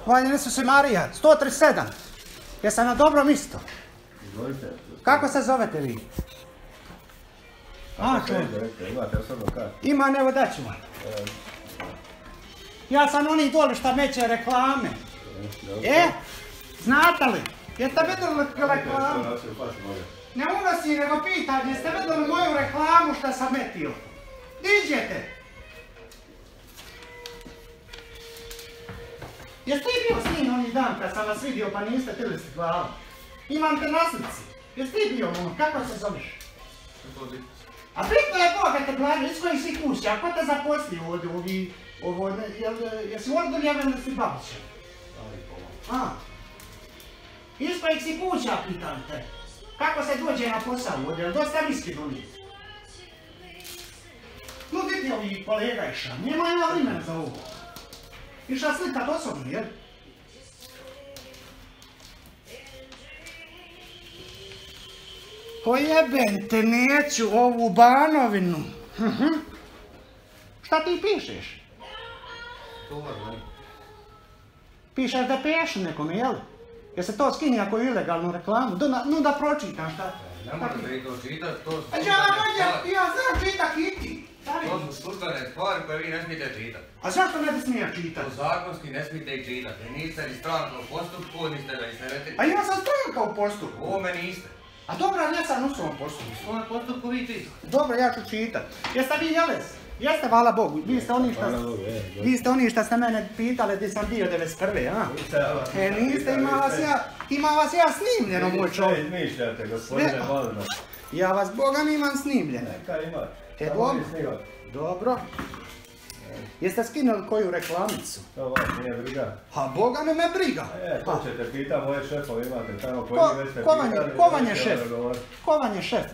Hvaljene su se Marija, 137. Jesam na dobro mjesto? Izvolite. Kako se zovete vi? Imate osobno kartu? Imam, evo daću vam. Ja sam oni dole šta meće reklame. Znate li? Jeste vidjeli reklamu? Ne unosi, nego pitam, jeste vidjeli moju reklamu šta sam metio? Diđete! Jeste li bio s njim onaj dan kad sam vas vidio pa niste tili si glavu? Imam te na slici. Jeste li bio ono? Kako se zoveš? A bitno je Boga te glavi, iz kojih si kuća, a ko te zaposlio ovdje? Jesi Orduljevan ili si Babićan? Iz kojih si kuća, pitam te. Kako se dođe na posao ovdje, jel dosta viski donijeti? No vidite ovi kolega iša, nema ja vremena za ovo. Iša slikat osobno, jel? Pojebem te, neću ovu Banovinu. Šta ti pišeš? Pišeš da piješ nekome, jel? Jer se to skini ako je ilegalnu reklamu, no da pročitam šta. Ne možete i to čitat, to su Ja znam čitak i ti. To su službene stvari koje vi ne smijete čitat. A zašto ne bi smio čitat? To zakonski ne smijete ih čitat, jer niste ni stranka u postupku, niste ga isnevetili. A ja sam stranka u postupku. U ovome niste. A dobro, ja sam u svom postupku. U svome postupku vi čitate. Dobro, ja ću čitat. Jeste vi Jelez? Jeste, hvala Bogu. Vi ste oni šta ste mene pitali gdje sam bio 91. a? Niste, ima vas ja snimljeno, moj čovjek. Sve izmišljate, gospodine Valda. Ja vas Boga mi imam snimljeno. Neka ima. Dobro. Dobro. Jeste skinuli koju reklamicu? To vas nije briga. Ha, Boga ne me briga. To ćete pita moje šefove, imate tamo koji već ste pitali. Ko vam je šef? Ko vam je šef?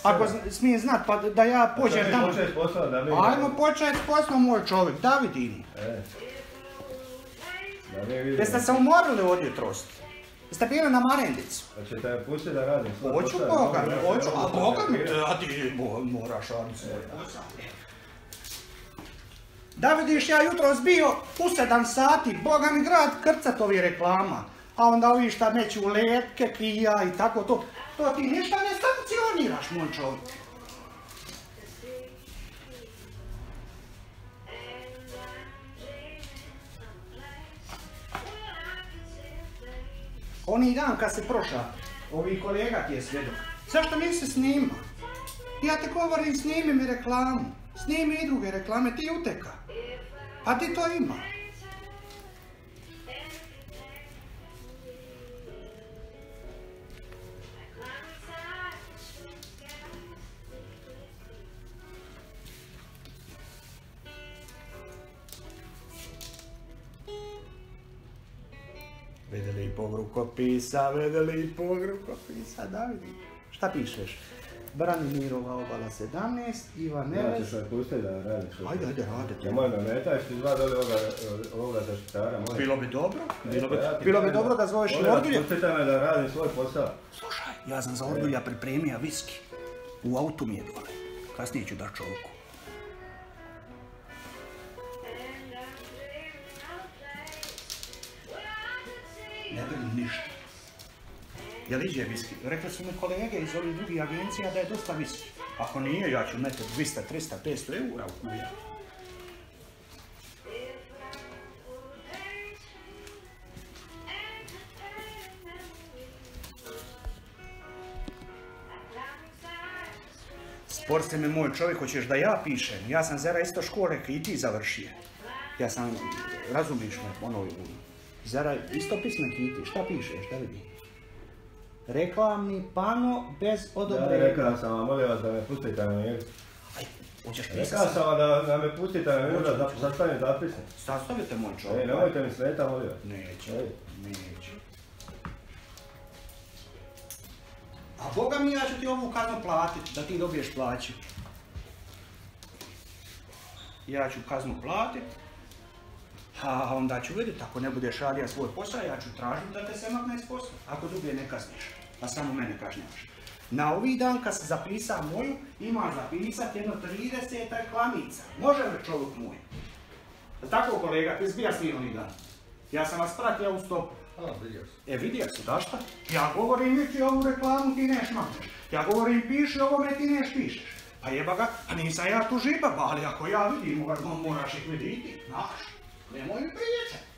Ako smije znat pa da ja pođem tamo. Ajmo početi posao da mi... Ajmo početi posao, moj čovjek, da vidim. Jeste se umorili od jutrost? Jeste bili na Marendicu? Hoćete me pustiti da radim svoj posao? Hoću Boga mi, hoću, a Boga mi, a ti moraš raditi svoj posao. Da vidiš, ja jutros bio u 7 sati, Boga mi grad krcat ovi reklama. A onda ovi šta meću letke, kija i tako to. To ti ništa ne sankcioniraš, moj čovjek. Oni dan kad se prošla, ovi kolega ti je svjedok. Zašto nisi snima? Ja te govorim, snimi mi reklamu. Snimi i druge reklame, ti uteka. A ti to ima. Vede lipog rukopisa, da vidi. Šta pišeš? Branimirova obala 17, Ivan Neves... Ja ćeš me pustiti da radim svoj. Ajde, rade ti. Nemoj me metaš, ti zva dole ovoga zaštitara. Bilo bi dobro. Bilo bi dobro da zoveš i Ordulja. Pustite me da radim svoj posao. Slušaj, ja sam za Ordulja pripremio viski. U autu mi je dole. Kasnije ću da čovku. Ne bili ništa. Jel iđe viski? Rekli su mi kolege iz ovih drugih agencija da je dosta viski. Ako nije, ja ću metati 200, 300, 500 eura u kuja. Sport se mi moj čovjek, hoćeš da ja pišem. Ja sam zera isto škole i ti završio. Ja sam, razumiš me, ono, zera isto pismek i ti. Šta pišeš, šta vidi? Reklamni pano bez odobrenja. Rekao sam vam, molim vas da me pustite na miru. Aj, hoćeš pisati? Rekao sam vam da me pustite na miru da sastavim zapisnik. Sastavite moj čovjek. Nemojte mi smeta, molim vas. Neću. A Boga mi, ja ću ti ovu kaznu platiti, da ti dobiješ plaću. Ja ću kaznu platiti. A onda ću vidjeti, ako ne budeš radio svoj posao, ja ću tražiti da te se makne s posla. Ako druge ne kazniš, a samo mene kažnjavaš. Na ovih dan kad se zapisa moju, ima zapisati jedno 30 reklamica. Može li čovjek moj? Tako kolega, ti zbija snimali dan. Ja sam vas pratio u stopu. Vidio sam. Vidio si, da šta? Ja govorim vidi ovu reklamu ti neš makneš. Ja govorim piši ovome ti neš pišeš. Pa jeba ga, a nisam ja tu žibab, ali ako ja vidim, moraš ih viditi, znaš. Nemoj mi pričati.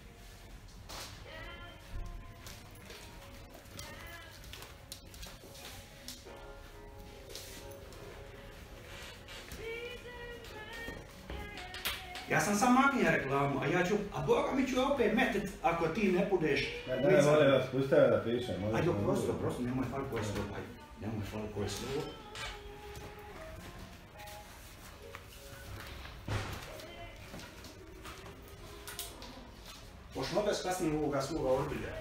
Ja sam sam maknija reklamu, a Boga mi ću opet metet ako ti ne budeš... Ne, molim vas, pustite da pišem. Ajde, prosto, nemoj fali koje slovo, ajde. Nemoj fali koje slovo. Pošto bez kasnije ovoga svoga odbilja.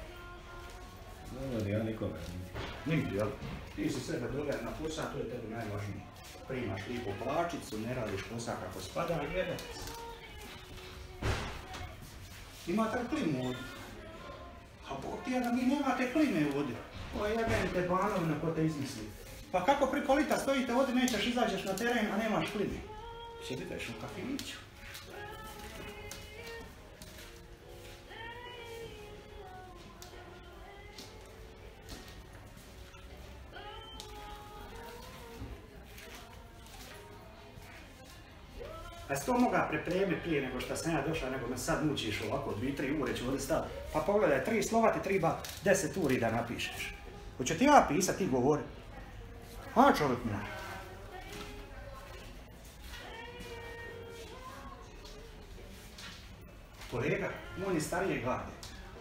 Ne, ja nikome. Nigdje, jel? Ti si sebe dover na posao, to je tebi najvažnije. Primaš lijepu plačicu, ne radiš posao kako spada, i jebete se. Imate li klimu ovdje? A Bog ti je da mi nemate klime ovdje. O jebem te banovina ko te izmisli. Pa kako priko lita stojite ovdje, nećeš izađeš na teren, a nemaš klime. Sjediteš u kafiću. A si to moga pripremiti prije nego što sam ja došao, nego me sad mučiš ovako, 2-3 ure ću ovdje staviti. Pa pogledaj, 3 slova ti treba 10 uri da napišeš. Hoće ti ja pisat, ti govori. A čovjek moj. Kolega, on je starije garde.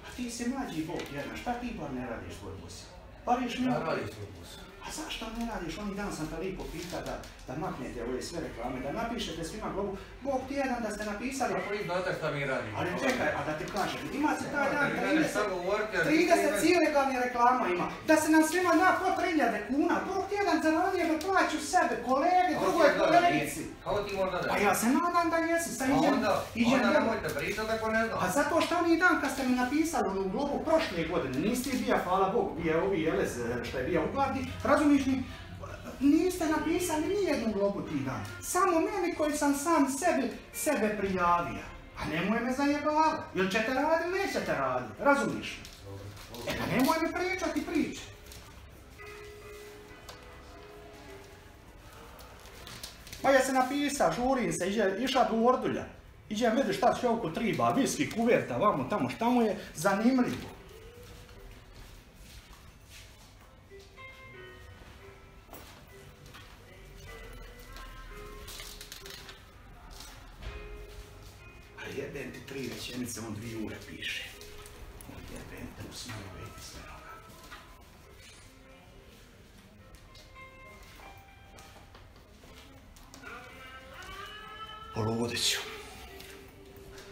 A ti si mlađi Bog jedan, šta ti bar ne radiš svoj posao? Bar ješ mi... Ja radim svoj posao. A zašto ne radiš? Oni dan sam te lijepo pita da maknete ove sve reklame, da napišete svima globu. Bog ti jedan da ste napisali... Ako vi znate šta mi radimo. Ali čekaj, a da ti kažem, ima se taj dan 30 ilegalnih reklama ima. Da se nam svima da po 3000 kuna. Bog ti jedan zaradio da plaću sebe, kolege, drugoj kolegici. Kako ti možda da? Pa ja se nadam da jesi, sad Onda nemojte pričati ako ne znam. A zato što oni dan kad ste mi napisali u globu prošle godine, niste bija, hvala Bogu, bija ovi Jelez što je bija u Gardi, razumiješ mi? Niste napisali nijednu globu ti dan. Samo meni koji sam sam sebe prijavio. A nemoj me zajebavati. Ili ćete raditi ili nećete raditi. Razumiješ mi? Pa nemoj me pričati priče. Pa ja se napisa, žurim se, iša do Ordulja. Iđem vidiš šta sve oko triba, viski, kuverta, vamo tamo, šta mu je zanimljivo. A jebem ti 3 rečenice, on 2 ure piše. Jebem te u smjeru, veti sve noga. Poludit ću.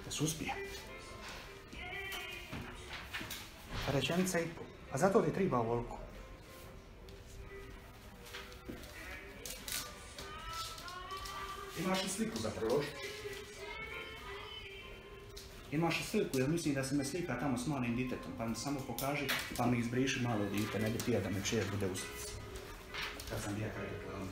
Da se uspije. Rečenica i pol. A zato ti treba ovoliko. Imaš li sliku za priložiti? Imaš li sliku jer mislim da se me slika tamo s malim ditetom, pa mi samo pokaži, pa mi izbriši malo dite, ne bi tija da me čer bude u slici. Kad sam bija kraj reklami.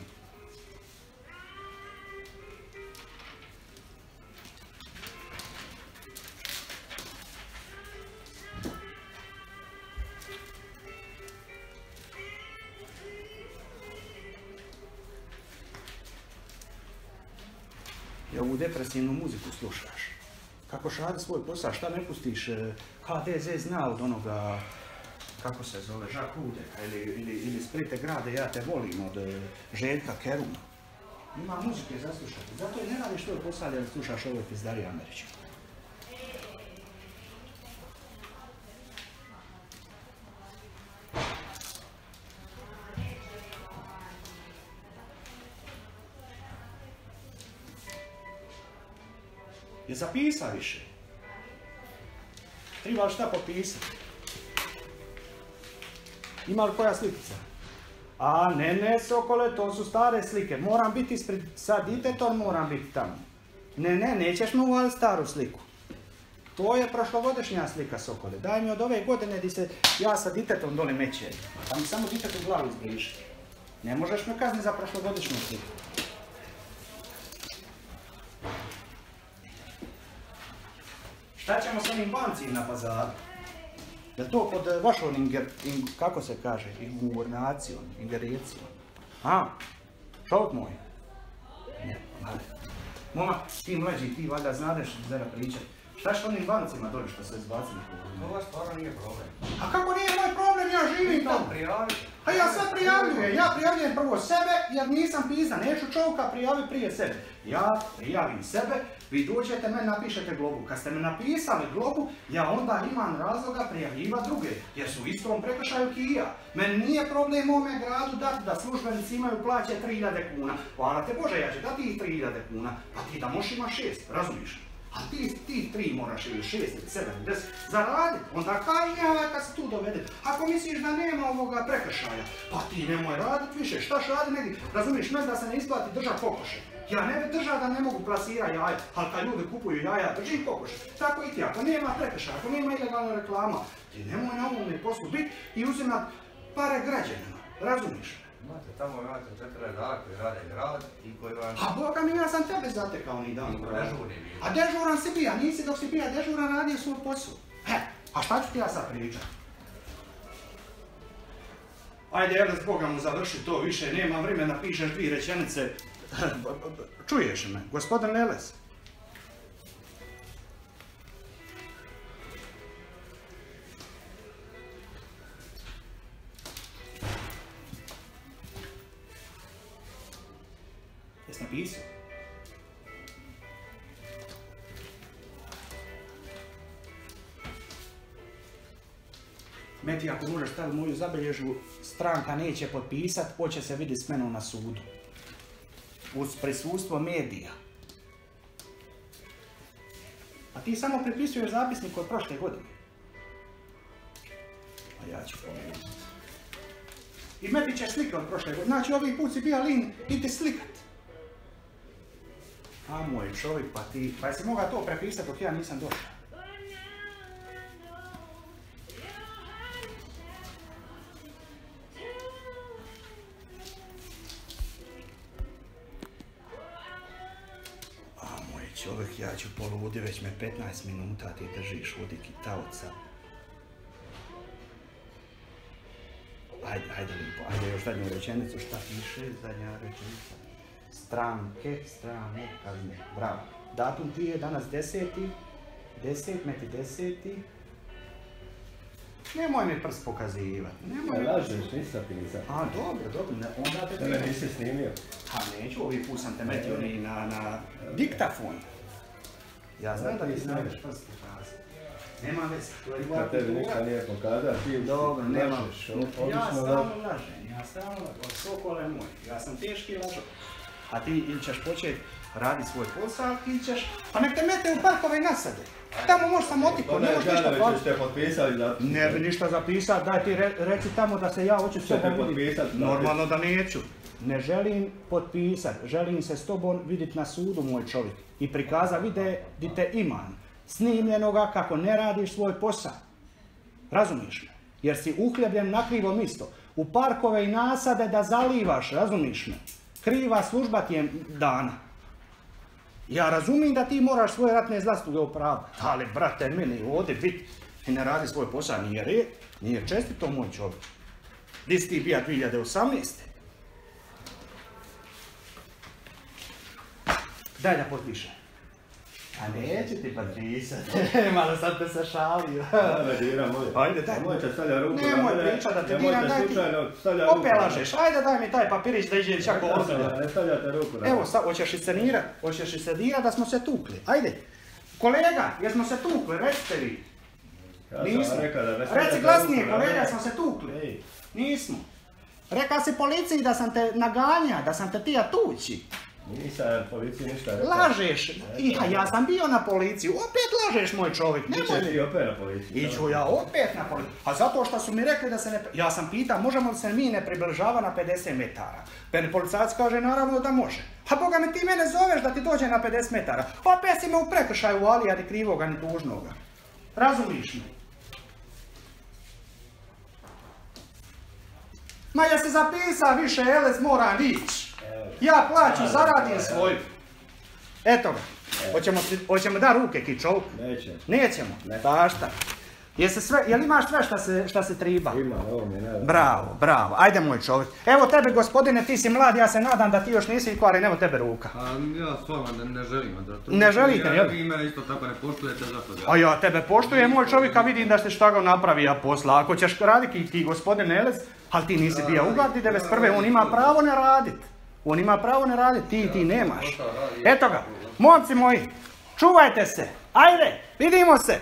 I ovu depresivnu muziku slušaš. Kako radi svoj posao, šta ne pustiš, HDZ zna od onoga, kako se zove, Žak Udeka ili Sprite grade, ja te volim od Željka Keruma. Ima muzike za slušati, zato i ne radiš svoj posao da slušaš ove pizdarije američke. Je zapisa više. Treba li šta popisati? Ima li koja slikica? A ne, Sokole, to su stare slike. Moram biti ispred, sa ditetom moram biti tamo. Ne, nećeš mi uvaliti staru sliku. To je prošlogodišnja slika, Sokole. Daj mi od ove godine di se ja sa ditetom dole meće. Pa mi samo ditetu glavu izbriši. Ne možeš me kazniti za prošlogodišnju sliku. Šta ćemo tamo s onim bancima na pazaru. Je to pod vašom kako se kaže, ingernacijom, ingerencijom? A? Čovjek moj? Ne, vale. Momak, ti mlađi, ti valjda znadeš zara pričat. Šta što onim bancima dole što se izbacili? Ovo stvarno nije problem. A kako nije moj problem, ja živim tamo? A ja sve prijavljujem, ja prijavljujem prvo sebe jer nisam pizda, neću čovjeka prijaviti prije sebe. Ja prijavim sebe, vi dođete me napišete globu. Kad ste me napisali globu, ja onda imam razloga prijavljiva druge, jer su u istom prekršaju ki i ja. Meni nije problem u ovome gradu dati da službenici imaju plaće 3000 kuna. Hvala te Bože, ja ću dati ih 3000 kuna, pa ti da možeš ima 6, razumiješ? A ti 3 moraš ili 6 ili 7 ili 10 zaraditi, onda kažnjavaj kad se tu dovede. Ako misliš da nema ovoga prekršaja, pa ti nemoj raditi više, štaš radi negdje, razumiješ, da se ne isplati držati kokoše. Ja ne bi držao da ne mogu plasirati jaja, ali kad ljudi kupuju jaja, držim kokoše. Tako i ti, ako nema prekršaja, ako nema ilegalna reklama, ti nemoj na ovome poslu biti i uzimat pare građanima, razumiješ? Tamo imate 4 redara koji rade grad i koji vam... A Boga mi, ja sam tebe zatekao ni dan. Dežurni bio. A dežuran si bija, nisi dok si bija dežuran radio svoj posao. A šta ću ti ja sad pričat? Ajde, Eles, Boga mu završi to više, nema vremena, pišeš 2 rečenice. Čuješ me, gospodin Eles? Jesi napisao? Meti, ako možeš staviti moju zabilježbu, stranka neće potpisat, hoće se vidjeti s menom na sudu. Uz prisustvo medija. A ti samo prepisuješ zapisnik od prošle godine. A ja ću pomenuti. I Meti ćeš slike od prošle godine. Znači, ovih put si bija lin, idi slikat. A moj čovjek, pa ti... Pa jesi mogao to prepisati dok ja nisam došao? A moj čovjek, ja ću poludi, već me 15 minuta ti držiš vodik i taoca. Ajde lipo, ajde još zadnju rečenicu, šta piše zadnja rečenica? Stranke, strane, kazne, bravo. Datum ti je danas 10. Meti 10. Nemoj mi prst pokazivati. Lažeš, nisam pisao. A, dobro, onda te... Tebe nisi snimio. A neću, ovih put sam te metio ni na diktafon. Ja znam da ti znaš prst pokazati. Nema veze, to je Kad tebi ništa nije pokazao, ti dobro, nema. Ja stalno lažem, sokole moj, ja sam teški lažo. A ti ili ćeš početi raditi svoj posao, ili ćeš... Pa nek te mete u parkove i nasade. Tamo možeš sam otiku, ne možeš ništa plaćati. Ste potpisali da... Ne bi ništa zapisati, daj ti reci tamo da se ja hoću s tobom vidjeti. Normalno da neću. Ne želim potpisati, želim se s tobom vidjeti na sudu, moj čovjek. I prikaza vide di te imam. Snimljenoga kako ne radiš svoj posao. Razumiješ me? Jer si uhljebljen na krivo mjesto. U parkove i nasade da zalivaš, razumiješ me? Kriva služba ti je dana. Ja razumijem da ti moraš svoje ratne zasluge opravdati, ali brate, meni ovdje biti i ne radi svoj posao, nije red, nije čestito moj čovjek. Di si ti bija 2018. Daj da potpišem. A neću ti potpisati, malo sad te se šalio. Ajde, daj. Nemojte stavlja ruku na mene. Nemoj pričat da te diram, daj ti. Opet lažeš, ajde daj mi taj papirić da iđe čako ozbilja. Ne stavljate ruku na mene. Evo, hoćeš i sedirat da smo se tukli. Ajde. Kolega, jesmo se tukli, recite vi. Nismo. Reci glasnije, kolega, smo se tukli. Nismo. Reka si policiji da sam te naganja, da sam te tija tući. Nisam policiji ništa rekao. Lažeš. Ja sam bio na policiji. Opet lažeš, moj čovjek. Ićeš ti opet na policiju. Iću ja opet na policiju. A zato što su mi rekli da se ne... Ja sam pitao, možemo li se mi ne približava na 50 metara? Policajac kaže naravno da može. A Boga mi ti mene zoveš da ti dođe na 50 metara. Opet si me u prekršaju ali ni krivoga ni tužnoga. Razumiš me? Ma ja se zapisa više, Eles, moram ići. Ja plaću, zaradim svoju. Eto ga. Hoćemo da ruke kičovu? Nećemo. Pa šta? Jel imaš sve šta se triba? Ima, ovo mi je najbolje. Bravo, ajde moj čovjek. Evo tebe gospodine, ti si mlad, ja se nadam da ti još nisi kvaren, evo tebe ruka. Ja stvarno ne želim da to... Ne želite, jel? Vi me isto tako ne poštujete, zato A ja tebe poštujem moj čovjek, a vidim da ste šta ga napravio posla. Ako ćeš raditi ti gospodin Elez, ali ti nisi bio u gardi 91. On ima pravo ne radit. Ti nemaš. Eto ga, momci moji, čuvajte se, ajde, vidimo se.